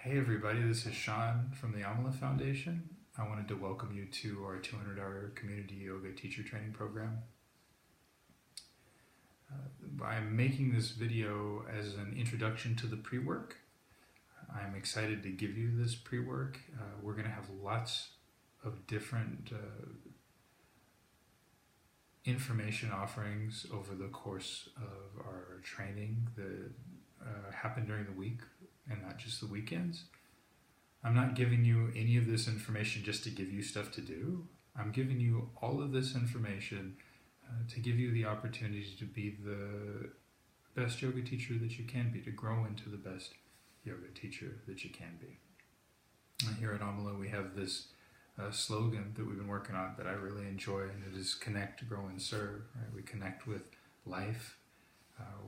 Hey everybody, this is Sean from the Amala Foundation. I wanted to welcome you to our 200-hour community yoga teacher training program. I'm making this video as an introduction to the pre-work. I'm excited to give you this pre-work. We're going to have lots of different information offerings over the course of our training that happen during the week and not just the weekends. I'm not giving you any of this information just to give you stuff to do. I'm giving you all of this information to give you the opportunity to be the best yoga teacher that you can be, to grow into the best yoga teacher that you can be. Here at Amala, we have this slogan that we've been working on that I really enjoy, and it is connect, grow, and serve. Right? We connect with life,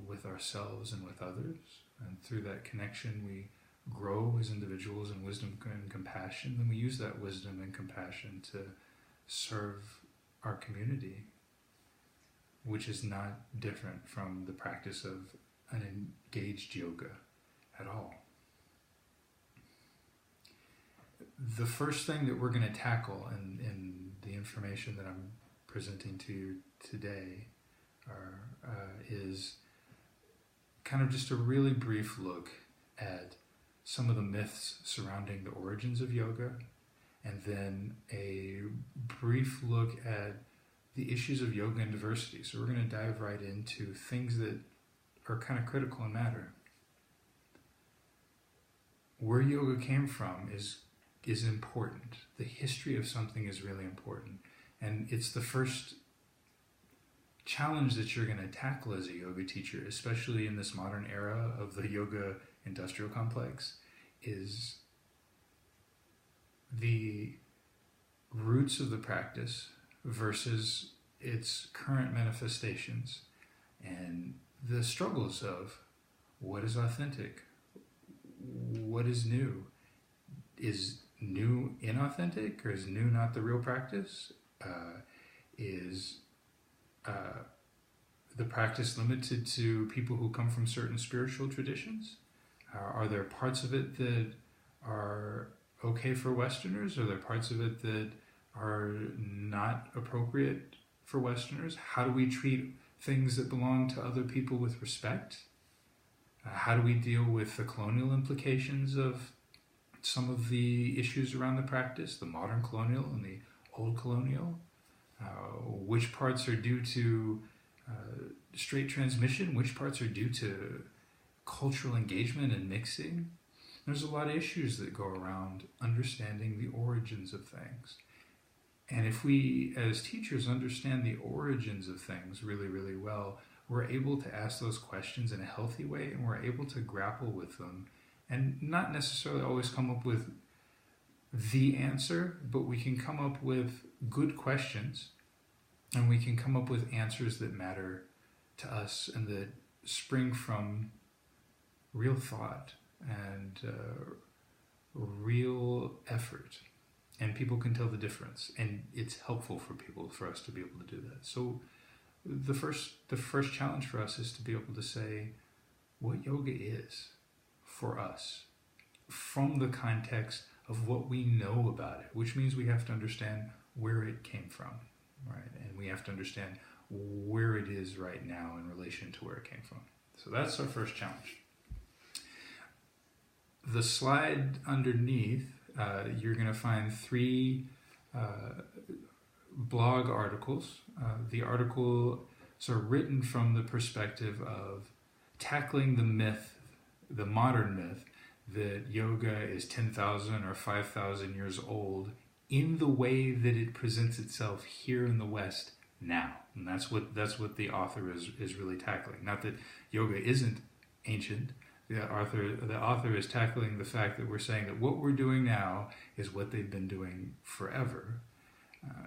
with ourselves, and with others. And through that connection, we grow as individuals in wisdom and compassion. And we use that wisdom and compassion to serve our community, which is not different from the practice of an engaged yoga at all. The first thing that we're going to tackle in the information that I'm presenting to you today is kind of just a really brief look at some of the myths surrounding the origins of yoga, and then a brief look at the issues of yoga and diversity. So we're going to dive right into things that are kind of critical and matter. Where yoga came from is important. The history of something is really important. And it's the first challenge that you're going to tackle as a yoga teacher, especially in this modern era of the yoga industrial complex, is the roots of the practice versus its current manifestations, and the struggles of what is authentic, what is new. Is new inauthentic, or is new not the real practice? Is the practice limited to people who come from certain spiritual traditions? Are there parts of it that are okay for Westerners? Are there parts of it that are not appropriate for Westerners? How do we treat things that belong to other people with respect? How do we deal with the colonial implications of some of the issues around the practice, the modern colonial and the old colonial? Which parts are due to straight transmission? Which parts are due to cultural engagement and mixing? There's a lot of issues that go around understanding the origins of things. And if we, as teachers, understand the origins of things really, really well, we're able to ask those questions in a healthy way, and we're able to grapple with them and not necessarily always come up with the answer, but we can come up with good questions, and we can come up with answers that matter to us and that spring from real thought and real effort. And people can tell the difference, and it's helpful for us to be able to do that. So the first challenge for us is to be able to say what yoga is for us from the context of what we know about it, which means we have to understand where it came from, right? And we have to understand where it is right now in relation to where it came from. So that's our first challenge. The slide underneath, you're going to find 3 blog articles. The articles are written from the perspective of tackling the myth, the modern myth, that yoga is 10,000 or 5,000 years old in the way that it presents itself here in the West now. And that's what the author is really tackling. Not that yoga isn't ancient. The author is tackling the fact that we're saying that what we're doing now is what they've been doing forever.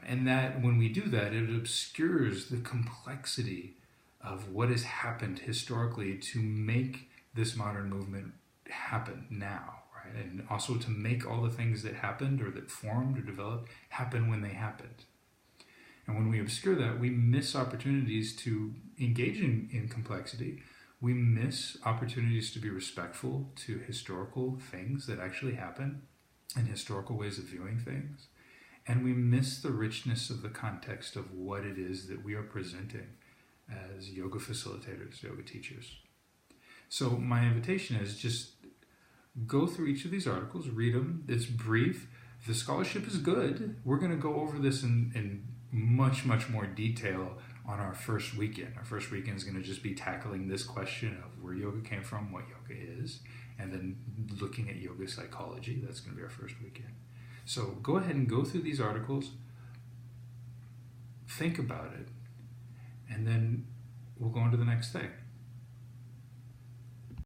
And that when we do that, it obscures the complexity of what has happened historically to make this modern movement happen now, right? And also to make all the things that happened or that formed or developed happen when they happened. And when we obscure that, we miss opportunities to engage in complexity, We miss opportunities to be respectful to historical things that actually happen and historical ways of viewing things. And we miss the richness of the context of what it is that we are presenting as yoga facilitators, yoga teachers. So my invitation is just go through each of these articles, read them. It's brief. The scholarship is good. We're going to go over this in much, much more detail on our first weekend. Our first weekend is going to just be tackling this question of where yoga came from, what yoga is, and then looking at yoga psychology. That's going to be our first weekend. So go ahead and go through these articles, think about it, and then we'll go on to the next thing.